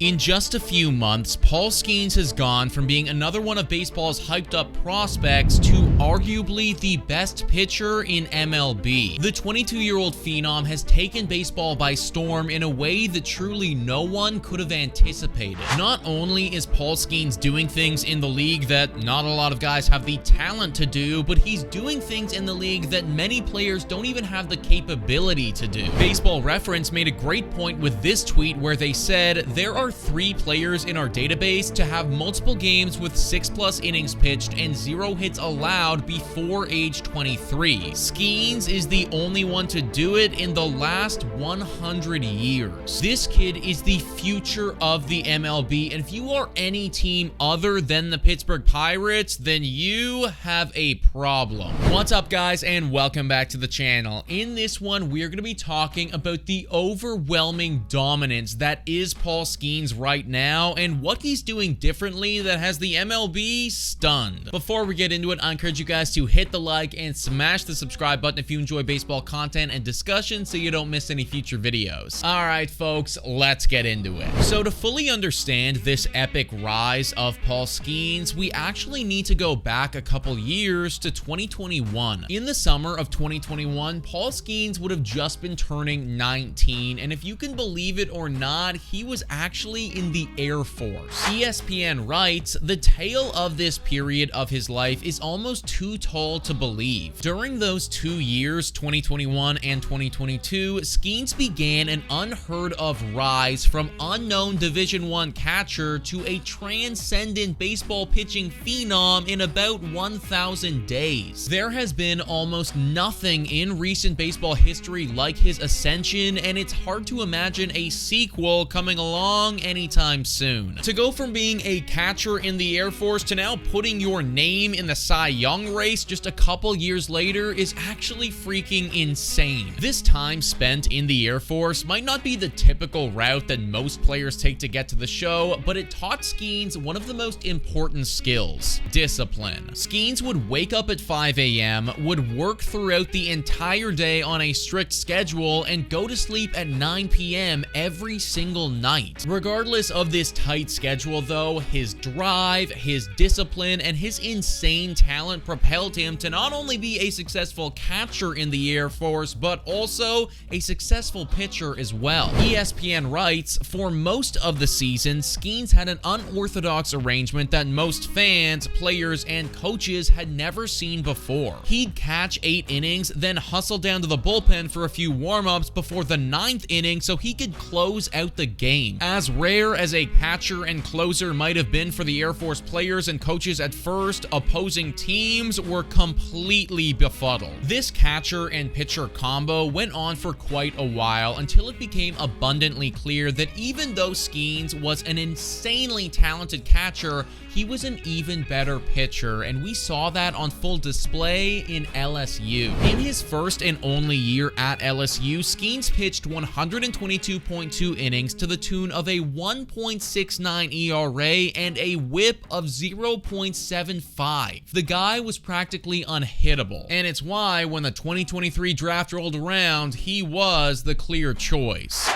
In just a few months, Paul Skenes has gone from being another one of baseball's hyped-up prospects to arguably the best pitcher in MLB. The 22-year-old phenom has taken baseball by storm in a way that truly no one could have anticipated. Not only is Paul Skenes doing things in the league that not a lot of guys have the talent to do, but he's doing things in the league that many players don't even have the capability to do. Baseball Reference made a great point with this tweet where they said, "There are 3 players in our database to have multiple games with 6+ innings pitched and 0 hits allowed before age 23. Skenes is the only one to do it in the last 100 years. This kid is the future of the MLB, and if you are any team other than the Pittsburgh Pirates, then you have a problem." What's up, guys, and welcome back to the channel. In this one, we're going to be talking about the overwhelming dominance that is Paul Skenes right now and what he's doing differently that has the MLB stunned. Before we get into it, I encourage you guys to hit the like and smash the subscribe button if you enjoy baseball content and discussion so you don't miss any future videos. Alright folks, let's get into it. So to fully understand this epic rise of Paul Skenes, we actually need to go back a couple years to 2021. In the summer of 2021, Paul Skenes would have just been turning 19, and if you can believe it or not, he was actually in the Air Force. ESPN writes, "The tale of this period of his life is almost too tall to believe. During those 2 years, 2021 and 2022, Skenes began an unheard of rise from unknown Division I catcher to a transcendent baseball pitching phenom in about 1,000 days. There has been almost nothing in recent baseball history like his ascension, and it's hard to imagine a sequel coming along anytime soon. To go from being a catcher in the Air Force to now putting your name in the Cy Young race just a couple years later is actually freaking insane. This time spent in the Air Force might not be the typical route that most players take to get to the show, but it taught Skenes one of the most important skills: discipline. Skenes would wake up at 5 a.m., would work throughout the entire day on a strict schedule, and go to sleep at 9 p.m. every single night. Regardless of this tight schedule though, his drive, his discipline, and his insane talent propelled him to not only be a successful catcher in the Air Force, but also a successful pitcher as well. ESPN writes, "For most of the season, Skenes had an unorthodox arrangement that most fans, players, and coaches had never seen before. He'd catch 8 innings, then hustle down to the bullpen for a few warm-ups before the 9th inning so he could close out the game. As rare as a catcher and closer might have been for the Air Force players and coaches at first, opposing teams were completely befuddled. This catcher and pitcher combo went on for quite a while until it became abundantly clear that even though Skenes was an insanely talented catcher, he was an even better pitcher, and we saw that on full display in LSU. In his first and only year at LSU, Skenes pitched 122.2 innings to the tune of a 1.69 ERA and a whip of 0.75. The guy was practically unhittable, and it's why when the 2023 draft rolled around, he was the clear choice."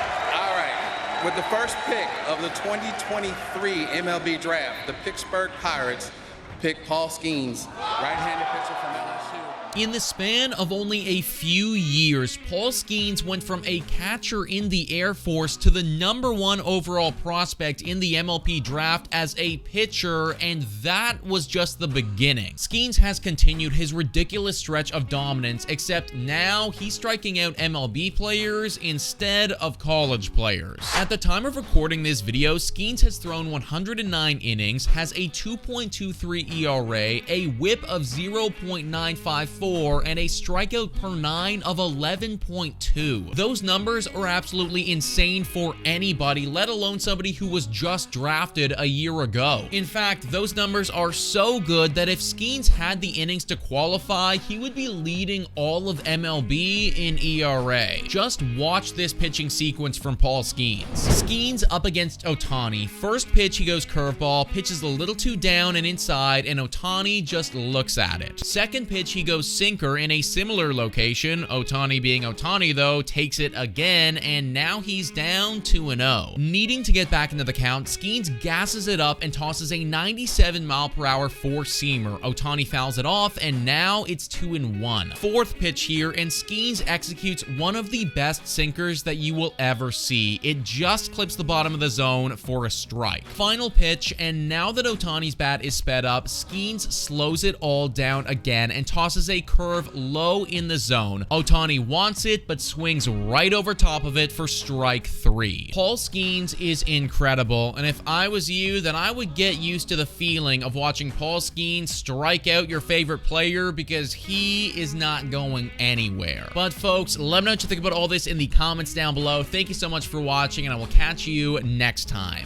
With the first pick of the 2023 MLB draft, the Pittsburgh Pirates pick Paul Skenes, right-handed pitcher from LSU. In the span of only a few years, Paul Skenes went from a catcher in the Air Force to the #1 overall prospect in the MLB draft as a pitcher, and that was just the beginning. Skenes has continued his ridiculous stretch of dominance, except now he's striking out MLB players instead of college players. At the time of recording this video, Skenes has thrown 109 innings, has a 2.23 ERA, a whip of 0.954, and a strikeout per 9 of 11.2. Those numbers are absolutely insane for anybody, let alone somebody who was just drafted a year ago. In fact, those numbers are so good that if Skenes had the innings to qualify, he would be leading all of MLB in ERA. Just watch this pitching sequence from Paul Skenes. Skenes up against Ohtani. First pitch, he goes curveball, pitches a little too down and inside, and Ohtani just looks at it. Second pitch, he goes sinker in a similar location. Ohtani being Ohtani, though, takes it again, and now he's down 2-0. Needing to get back into the count, Skenes gasses it up and tosses a 97-mile-per-hour four-seamer. Ohtani fouls it off, and now it's 2-1. Fourth pitch here, and Skenes executes one of the best sinkers that you will ever see. It just clips the bottom of the zone for a strike. Final pitch, and now that Ohtani's bat is sped up, Skenes slows it all down again and tosses a curve low in the zone. Ohtani wants it, but swings right over top of it for strike 3. Paul Skenes is incredible, and if I was you, then I would get used to the feeling of watching Paul Skenes strike out your favorite player, because he is not going anywhere. But folks, let me know what you think about all this in the comments down below. Thank you so much for watching, and I will catch you next time.